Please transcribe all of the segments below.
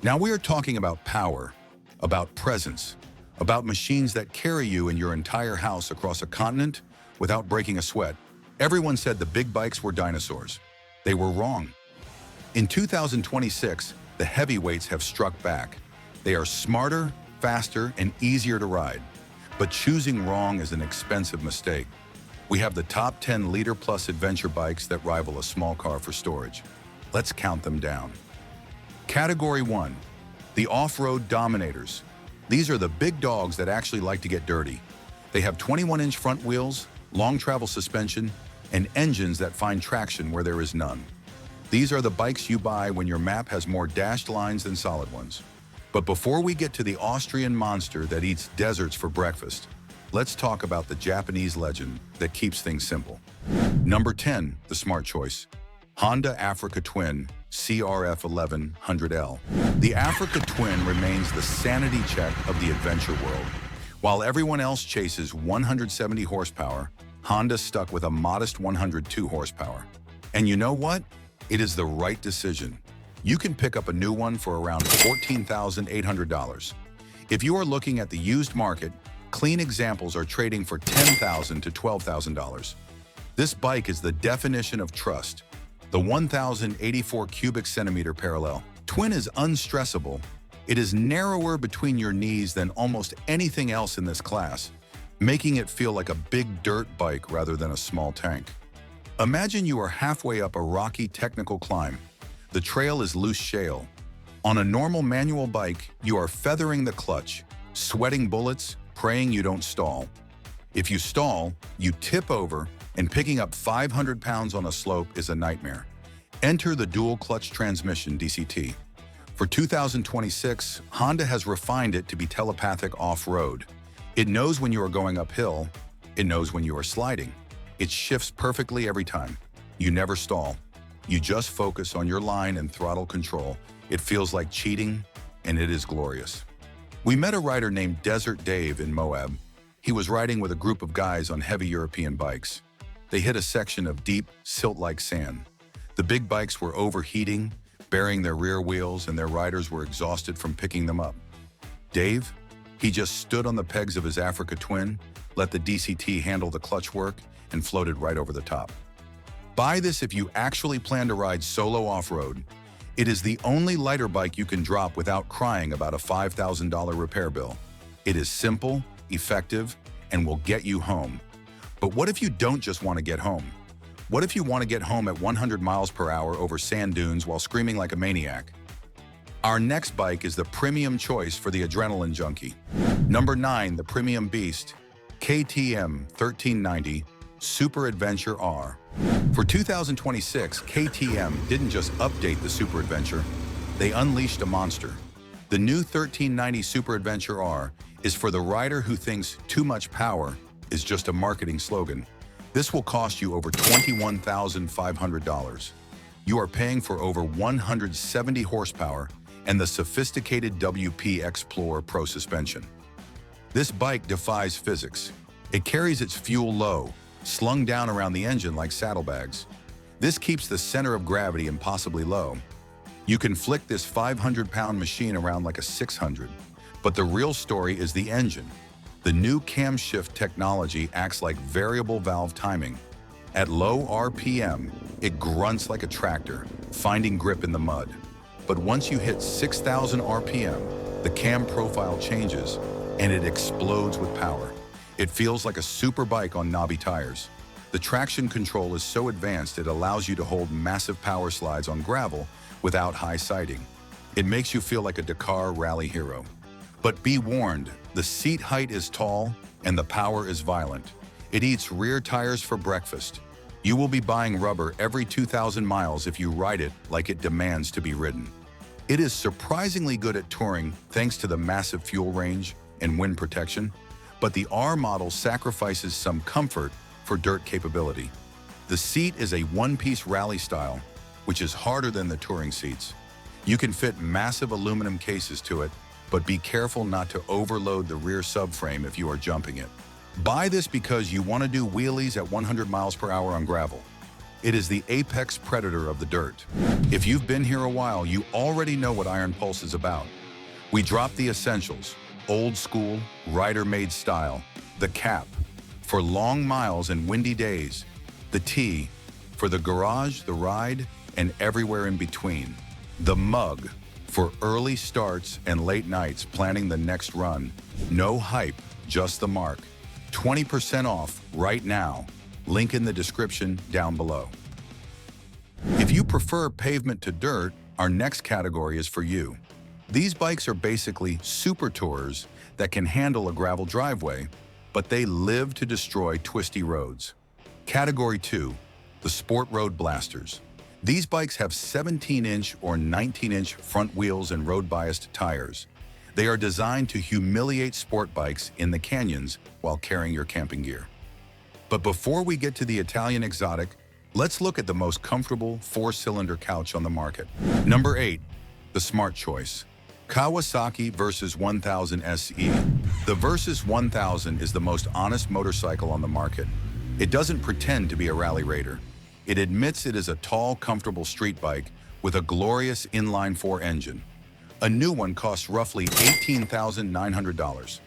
Now we are talking about power, about presence, about machines that carry you and your entire house across a continent without breaking a sweat. Everyone said the big bikes were dinosaurs. They were wrong. In 2026, the heavyweights have struck back. They are smarter, faster, and easier to ride. But choosing wrong is an expensive mistake. We have the top 10 liter-plus adventure bikes that rival a small car for storage. Let's count them down. Category 1. The off-road dominators. These are the big dogs that actually like to get dirty. They have 21-inch front wheels, long travel suspension, and engines that find traction where there is none. These are the bikes you buy when your map has more dashed lines than solid ones. But before we get to the Austrian monster that eats deserts for breakfast, let's talk about the Japanese legend that keeps things simple. Number 10, the smart choice. Honda Africa Twin CRF 1100L. The Africa Twin remains the sanity check of the adventure world. While everyone else chases 170 horsepower, Honda stuck with a modest 102 horsepower. And you know what? It is the right decision. You can pick up a new one for around $14,800. If you are looking at the used market, clean examples are trading for $10,000 to $12,000. This bike is the definition of trust. The 1,084 cubic centimeter parallel twin is unstressable. It is narrower between your knees than almost anything else in this class, making it feel like a big dirt bike rather than a small tank. Imagine you are halfway up a rocky technical climb. The trail is loose shale. On a normal manual bike, you are feathering the clutch, sweating bullets, praying you don't stall. If you stall, you tip over, and picking up 500 pounds on a slope is a nightmare. Enter the dual clutch transmission DCT. For 2026, Honda has refined it to be telepathic off-road. It knows when you are going uphill. It knows when you are sliding. It shifts perfectly every time. You never stall. You just focus on your line and throttle control. It feels like cheating, and it is glorious. We met a rider named Desert Dave in Moab. He was riding with a group of guys on heavy European bikes. They hit a section of deep, silt-like sand. The big bikes were overheating, burying their rear wheels, and their riders were exhausted from picking them up. Dave, he just stood on the pegs of his Africa Twin, let the DCT handle the clutch work, and floated right over the top. Buy this if you actually plan to ride solo off-road. It is the only lighter bike you can drop without crying about a $5,000 repair bill. It is simple, effective, and will get you home. But what if you don't just want to get home? What if you want to get home at 100 miles per hour over sand dunes while screaming like a maniac? Our next bike is the premium choice for the adrenaline junkie. Number 9, the premium beast, KTM 1390 Super Adventure R. For 2026, KTM didn't just update the Super Adventure, they unleashed a monster. The new 1390 Super Adventure R is for the rider who thinks too much power is just a marketing slogan. This will cost you over $21,500. You are paying for over 170 horsepower and the sophisticated WP Explorer Pro suspension. This bike defies physics. It carries its fuel low, slung down around the engine like saddlebags. This keeps the center of gravity impossibly low. You can flick this 500-pound machine around like a 600, but the real story is the engine. The new camshift technology acts like variable valve timing. At low RPM, it grunts like a tractor, finding grip in the mud. But once you hit 6,000 RPM, the cam profile changes, and it explodes with power. It feels like a super bike on knobby tires. The traction control is so advanced it allows you to hold massive power slides on gravel without high siding. It makes you feel like a Dakar rally hero. But be warned, the seat height is tall and the power is violent. It eats rear tires for breakfast. You will be buying rubber every 2,000 miles if you ride it like it demands to be ridden. It is surprisingly good at touring thanks to the massive fuel range and wind protection, but the R model sacrifices some comfort for dirt capability. The seat is a one-piece rally style, which is harder than the touring seats. You can fit massive aluminum cases to it, but be careful not to overload the rear subframe if you are jumping it. Buy this because you want to do wheelies at 100 miles per hour on gravel. It is the apex predator of the dirt. If you've been here a while, you already know what Iron Pulse is about. We drop the essentials, old school, rider-made style. The cap, for long miles and windy days. The T, for the garage, the ride, and everywhere in between. The mug, for early starts and late nights planning the next run. No hype, just the mark. 20% off right now. Link in the description down below. If you prefer pavement to dirt, our next category is for you. These bikes are basically super tourers that can handle a gravel driveway, but they live to destroy twisty roads. Category 2, the Sport Road Blasters. These bikes have 17-inch or 19-inch front wheels and road-biased tires. They are designed to humiliate sport bikes in the canyons while carrying your camping gear. But before we get to the Italian exotic, let's look at the most comfortable 4-cylinder couch on the market. Number 8, the Smart Choice. Kawasaki Versys 1000 SE. The Versys 1000 is the most honest motorcycle on the market. It doesn't pretend to be a rally raider. It admits it is a tall, comfortable street bike with a glorious inline-4 engine. A new one costs roughly $18,900.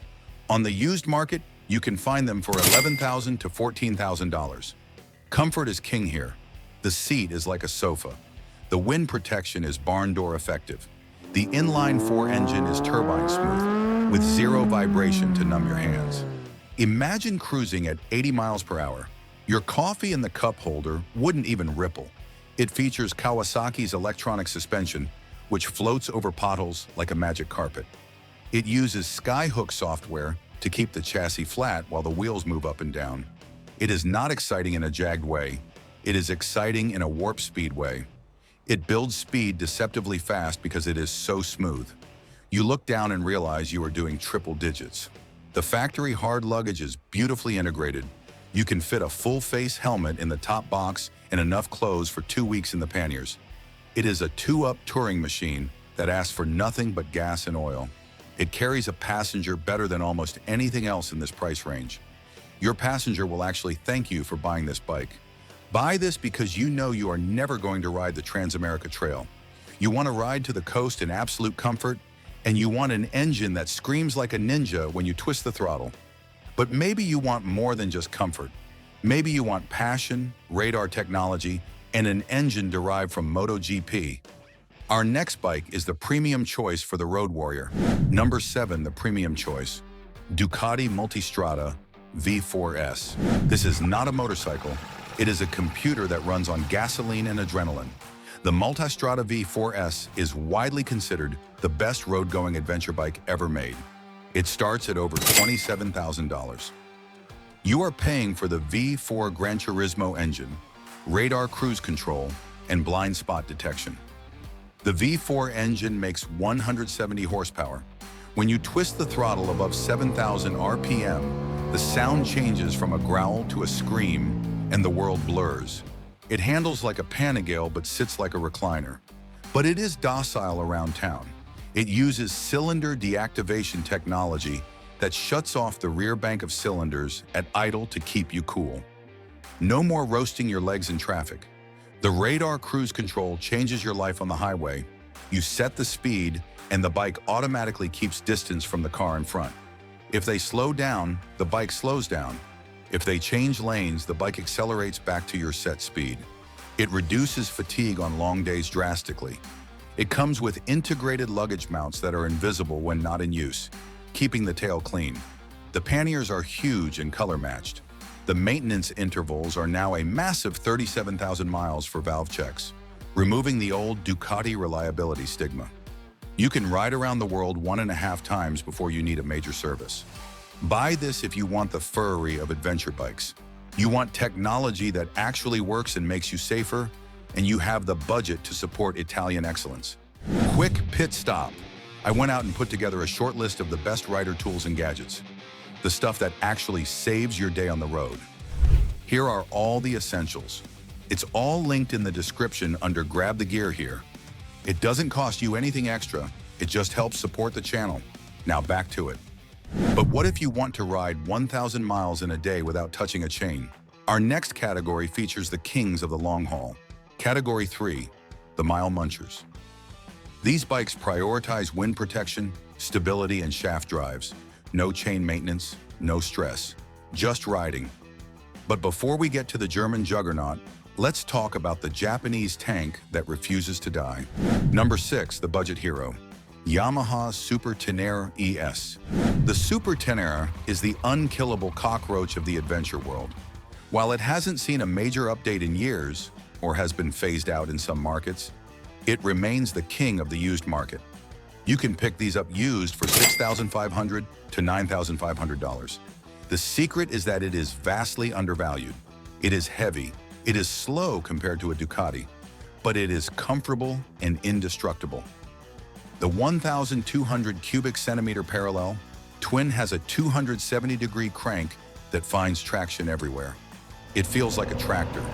On the used market, you can find them for $11,000 to $14,000. Comfort is king here. The seat is like a sofa. The wind protection is barn door effective. The inline-4 engine is turbine smooth, with zero vibration to numb your hands. Imagine cruising at 80 miles per hour. Your coffee in the cup holder wouldn't even ripple. It features Kawasaki's electronic suspension, which floats over potholes like a magic carpet. It uses Skyhook software to keep the chassis flat while the wheels move up and down. It is not exciting in a jagged way. It is exciting in a warp speed way. It builds speed deceptively fast because it is so smooth. You look down and realize you are doing triple digits. The factory hard luggage is beautifully integrated. You can fit a full-face helmet in the top box and enough clothes for 2 weeks in the panniers. It is a 2-up touring machine that asks for nothing but gas and oil. It carries a passenger better than almost anything else in this price range. Your passenger will actually thank you for buying this bike. Buy this because you know you are never going to ride the Trans-America Trail. You want to ride to the coast in absolute comfort, and you want an engine that screams like a ninja when you twist the throttle. But maybe you want more than just comfort. Maybe you want passion, radar technology, and an engine derived from MotoGP. Our next bike is the premium choice for the road warrior. Number 7, the premium choice. Ducati Multistrada V4S. This is not a motorcycle. It is a computer that runs on gasoline and adrenaline. The Multistrada V4S is widely considered the best road-going adventure bike ever made. It starts at over $27,000. You are paying for the V4 Gran Turismo engine, radar cruise control, and blind spot detection. The V4 engine makes 170 horsepower. When you twist the throttle above 7,000 RPM, the sound changes from a growl to a scream, and the world blurs. It handles like a Panigale but sits like a recliner. But it is docile around town. It uses cylinder deactivation technology that shuts off the rear bank of cylinders at idle to keep you cool. No more roasting your legs in traffic. The radar cruise control changes your life on the highway. You set the speed, and the bike automatically keeps distance from the car in front. If they slow down, the bike slows down. If they change lanes, the bike accelerates back to your set speed. It reduces fatigue on long days drastically. It comes with integrated luggage mounts that are invisible when not in use, keeping the tail clean. The panniers are huge and color-matched. The maintenance intervals are now a massive 37,000 miles for valve checks, removing the old Ducati reliability stigma. You can ride around the world 1.5 times before you need a major service. Buy this if you want the Ferrari of adventure bikes. You want technology that actually works and makes you safer, and you have the budget to support Italian excellence. Quick pit stop. I went out and put together a short list of the best rider tools and gadgets. The stuff that actually saves your day on the road. Here are all the essentials. It's all linked in the description under Grab the Gear here. It doesn't cost you anything extra, it just helps support the channel. Now back to it. But what if you want to ride 1,000 miles in a day without touching a chain? Our next category features the kings of the long haul. Category 3, the mile munchers. These bikes prioritize wind protection, stability, and shaft drives. No chain maintenance, no stress, just riding. But before we get to the German juggernaut, let's talk about the Japanese tank that refuses to die. Number 6, the budget hero. Yamaha Super Tenere ES. The Super Tenere is the unkillable cockroach of the adventure world. While it hasn't seen a major update in years, or has been phased out in some markets, it remains the king of the used market. You can pick these up used for $6,500 to $9,500. The secret is that it is vastly undervalued. It is heavy, it is slow compared to a Ducati, but it is comfortable and indestructible. The 1,200 cubic centimeter parallel twin has a 270-degree crank that finds traction everywhere. It feels like a tractor.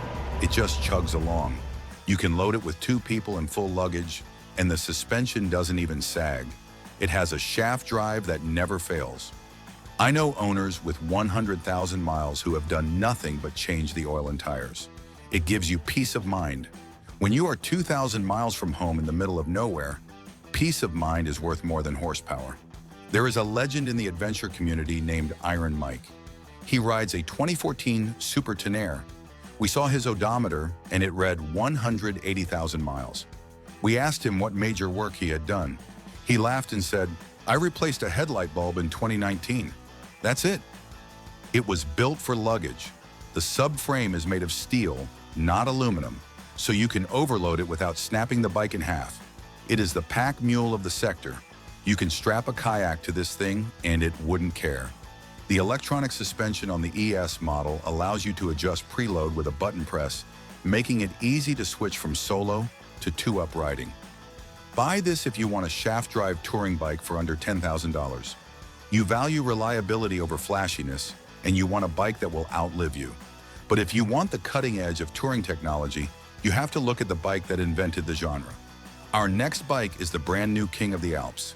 It just chugs along. You can load it with 2 people and full luggage, and the suspension doesn't even sag. It has a shaft drive that never fails. I know owners with 100,000 miles who have done nothing but change the oil and tires. It gives you peace of mind. When you are 2,000 miles from home in the middle of nowhere, peace of mind is worth more than horsepower. There is a legend in the adventure community named Iron Mike. He rides a 2014 Super Tenere. We saw his odometer and it read 180,000 miles. We asked him what major work he had done. He laughed and said, "I replaced a headlight bulb in 2019. That's it." It was built for luggage. The subframe is made of steel, not aluminum, so you can overload it without snapping the bike in half. It is the pack mule of the sector. You can strap a kayak to this thing and it wouldn't care. The electronic suspension on the ES model allows you to adjust preload with a button press, making it easy to switch from solo to 2-up riding. Buy this if you want a shaft drive touring bike for under $10,000. You value reliability over flashiness, and you want a bike that will outlive you. But if you want the cutting edge of touring technology, you have to look at the bike that invented the genre. Our next bike is the brand new king of the Alps.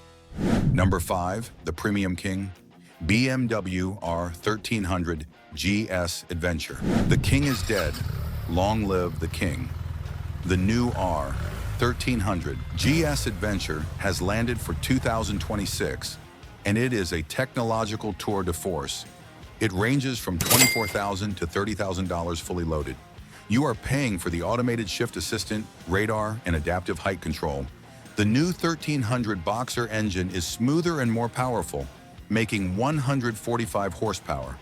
Number 5, the premium king, BMW R1300 GS Adventure. The king is dead. Long live the king. The new R1300 GS Adventure has landed for 2026, and it is a technological tour de force. It ranges from $24,000 to $30,000 fully loaded. You are paying for the automated shift assistant, radar, and adaptive height control. The new 1300 Boxer engine is smoother and more powerful, making 145 horsepower.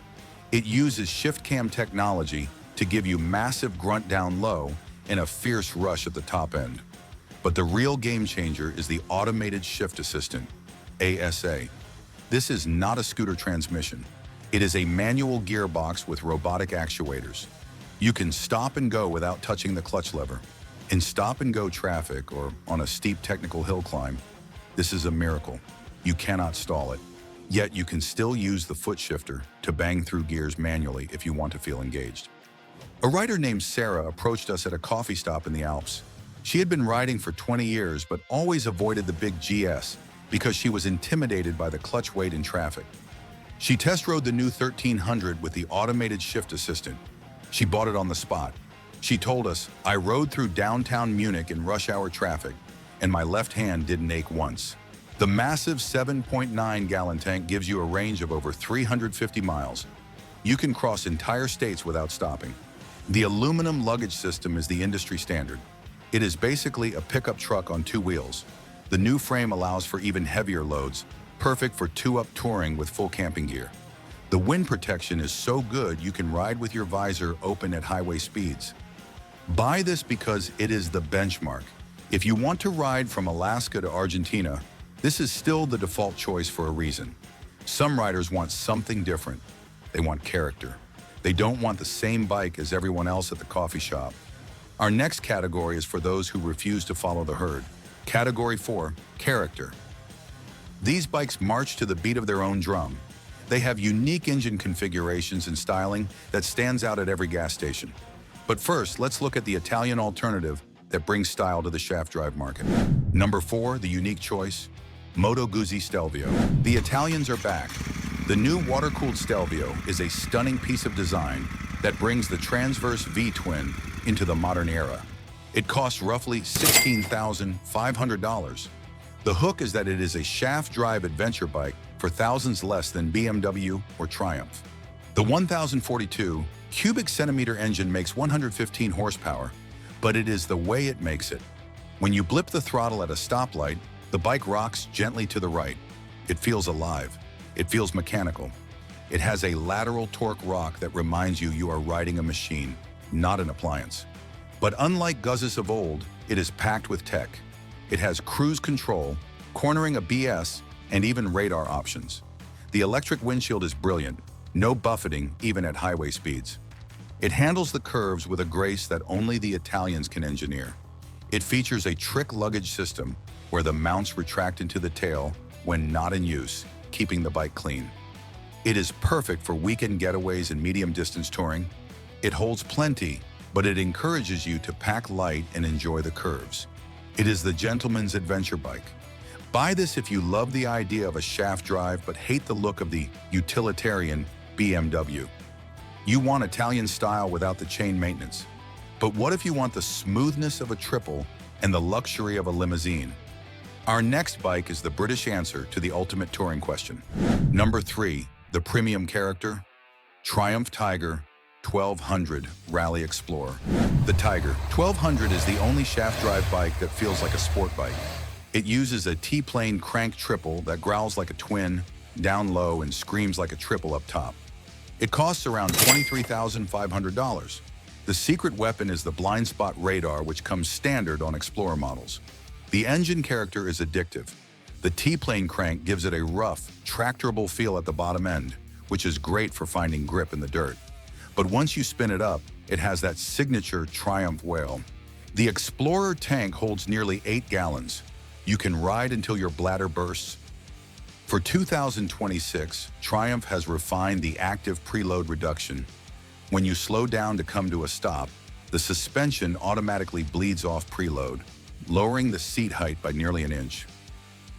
It uses shift cam technology to give you massive grunt down low and a fierce rush at the top end. But the real game changer is the automated shift assistant, ASA. This is not a scooter transmission. It is a manual gearbox with robotic actuators. You can stop and go without touching the clutch lever. In stop-and-go traffic or on a steep technical hill climb, this is a miracle. You cannot stall it. Yet you can still use the foot shifter to bang through gears manually if you want to feel engaged. A rider named Sarah approached us at a coffee stop in the Alps. She had been riding for 20 years but always avoided the big GS because she was intimidated by the clutch weight in traffic. She test rode the new 1300 with the automated shift assistant. She bought it on the spot. She told us, "I rode through downtown Munich in rush hour traffic, and my left hand didn't ache once." The massive 7.9-gallon tank gives you a range of over 350 miles. You can cross entire states without stopping. The aluminum luggage system is the industry standard. It is basically a pickup truck on 2 wheels. The new frame allows for even heavier loads, perfect for 2-up touring with full camping gear. The wind protection is so good you can ride with your visor open at highway speeds. Buy this because it is the benchmark. If you want to ride from Alaska to Argentina, this is still the default choice for a reason. Some riders want something different. They want character. They don't want the same bike as everyone else at the coffee shop. Our next category is for those who refuse to follow the herd. Category 4, character. These bikes march to the beat of their own drum. They have unique engine configurations and styling that stands out at every gas station. But first, let's look at the Italian alternative that brings style to the shaft drive market. Number 4, the unique choice, Moto Guzzi Stelvio. The Italians are back. The new water-cooled Stelvio is a stunning piece of design that brings the transverse V-twin into the modern era. It costs roughly $16,500. The hook is that it is a shaft drive adventure bike for thousands less than BMW or Triumph. The 1042 cubic centimeter engine makes 115 horsepower, but it is the way it makes it. When you blip the throttle at a stoplight, the bike rocks gently to the right. It feels alive. It feels mechanical. It has a lateral torque rock that reminds you are riding a machine, not an appliance. But unlike Guzzes of old, it is packed with tech. It has cruise control, cornering ABS, and even radar options. The electric windshield is brilliant, no buffeting even at highway speeds. It handles the curves with a grace that only the Italians can engineer. It features a trick luggage system where the mounts retract into the tail when not in use, keeping the bike clean. It is perfect for weekend getaways and medium-distance touring. It holds plenty, but it encourages you to pack light and enjoy the curves. It is the gentleman's adventure bike. Buy this if you love the idea of a shaft drive but hate the look of the utilitarian BMW. You want Italian style without the chain maintenance. But what if you want the smoothness of a triple and the luxury of a limousine? Our next bike is the British answer to the ultimate touring question. Number 3, the premium character, Triumph Tiger 1200 Rally Explorer. The Tiger 1200 is the only shaft drive bike that feels like a sport bike. It uses a T-plane crank triple that growls like a twin, down low, and screams like a triple up top. It costs around $23,500. The secret weapon is the blind spot radar, which comes standard on Explorer models. The engine character is addictive. The T-plane crank gives it a rough, tractorable feel at the bottom end, which is great for finding grip in the dirt. But once you spin it up, it has that signature Triumph wail. The Explorer tank holds nearly 8 gallons. You can ride until your bladder bursts. For 2026, Triumph has refined the active preload reduction. When you slow down to come to a stop, the suspension automatically bleeds off preload, lowering the seat height by nearly an inch.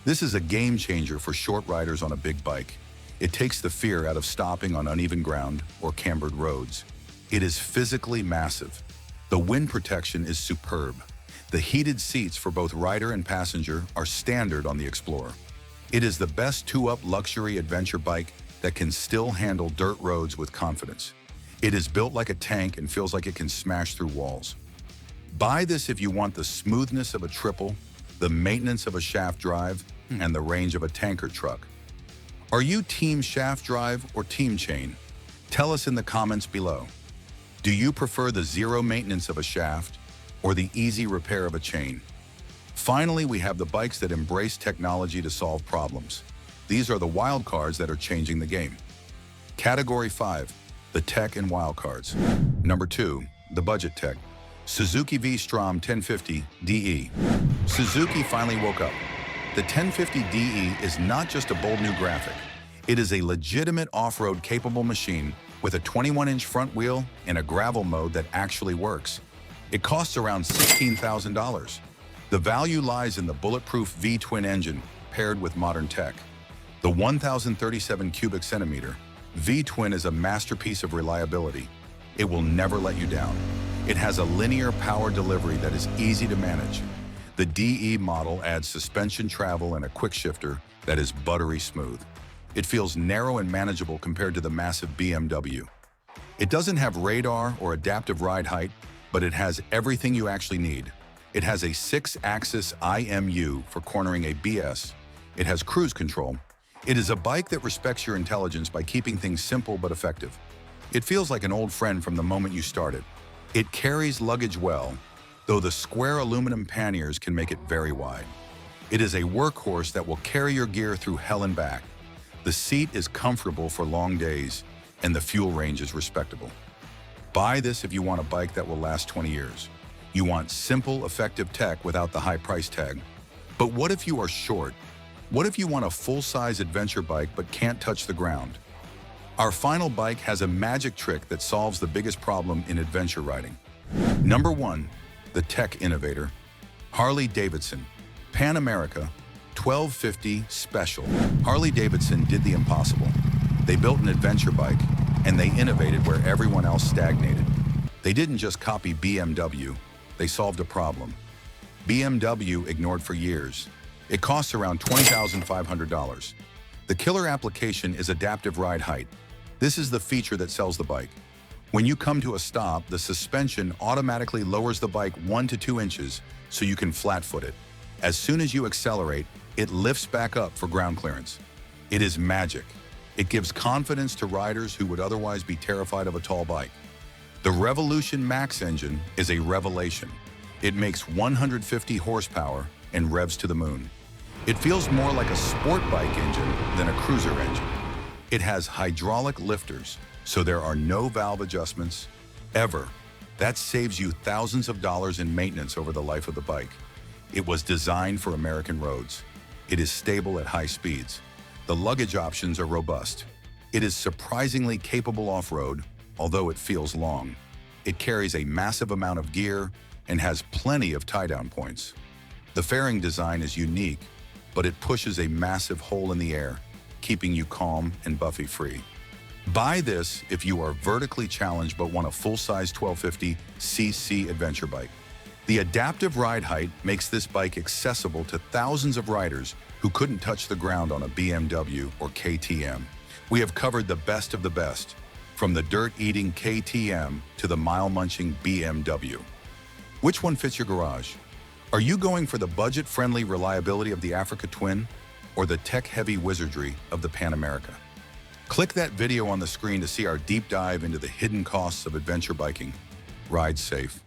This is a game changer for short riders on a big bike. It takes the fear out of stopping on uneven ground or cambered roads. It is physically massive. The wind protection is superb. The heated seats for both rider and passenger are standard on the Explorer. It is the best two-up luxury adventure bike that can still handle dirt roads with confidence. It is built like a tank and feels like it can smash through walls. Buy this if you want the smoothness of a triple, the maintenance of a shaft drive, and the range of a tanker truck. Are you team shaft drive or team chain? Tell us in the comments below. Do you prefer the zero maintenance of a shaft or the easy repair of a chain? Finally, we have the bikes that embrace technology to solve problems. These are the wild cards that are changing the game. Category 5, the tech and wild cards. Number 2, the budget tech. Suzuki V-Strom 1050 DE. Suzuki finally woke up. The 1050 DE is not just a bold new graphic. It is a legitimate off-road capable machine with a 21-inch front wheel and a gravel mode that actually works. It costs around $16,000. The value lies in the bulletproof V-twin engine paired with modern tech. The 1037 cubic centimeter V-twin is a masterpiece of reliability. It will never let you down. It has a linear power delivery that is easy to manage. The DE model adds suspension travel and a quick shifter that is buttery smooth. It feels narrow and manageable compared to the massive BMW. It doesn't have radar or adaptive ride height, but it has everything you actually need. It has a 6-axis IMU for cornering ABS. It has cruise control. It is a bike that respects your intelligence by keeping things simple but effective. It feels like an old friend from the moment you start it. It carries luggage well, though the square aluminum panniers can make it very wide. It is a workhorse that will carry your gear through hell and back. The seat is comfortable for long days, and the fuel range is respectable. Buy this if you want a bike that will last 20 years. You want simple, effective tech without the high price tag. But what if you are short? What if you want a full-size adventure bike but can't touch the ground? Our final bike has a magic trick that solves the biggest problem in adventure riding. Number 1, the tech innovator. Harley-Davidson, Pan America 1250 Special. Harley-Davidson did the impossible. They built an adventure bike, And they innovated where everyone else stagnated. They didn't just copy BMW, they solved a problem. BMW ignored for years. It costs around $20,500. The killer application is adaptive ride height. This is the feature that sells the bike. When you come to a stop, the suspension automatically lowers the bike 1 to 2 inches so you can flat-foot it. As soon as you accelerate, it lifts back up for ground clearance. It is magic. It gives confidence to riders who would otherwise be terrified of a tall bike. The Revolution Max engine is a revelation. It makes 150 horsepower and revs to the moon. It feels more like a sport bike engine than a cruiser engine. It has hydraulic lifters, so there are no valve adjustments, ever. That saves you thousands of dollars in maintenance over the life of the bike. It was designed for American roads. It is stable at high speeds. The luggage options are robust. It is surprisingly capable off-road, although it feels long. It carries a massive amount of gear and has plenty of tie-down points. The fairing design is unique, but it pushes a massive hole in the air, keeping you calm and Buffy-free. Buy this if you are vertically challenged but want a full-size 1250cc adventure bike. The adaptive ride height makes this bike accessible to thousands of riders who couldn't touch the ground on a BMW or KTM. We have covered the best of the best, from the dirt-eating KTM to the mile-munching BMW. Which one fits your garage? Are you going for the budget-friendly reliability of the Africa Twin or the tech-heavy wizardry of the Pan America? Click that video on the screen to see our deep dive into the hidden costs of adventure biking. Ride safe.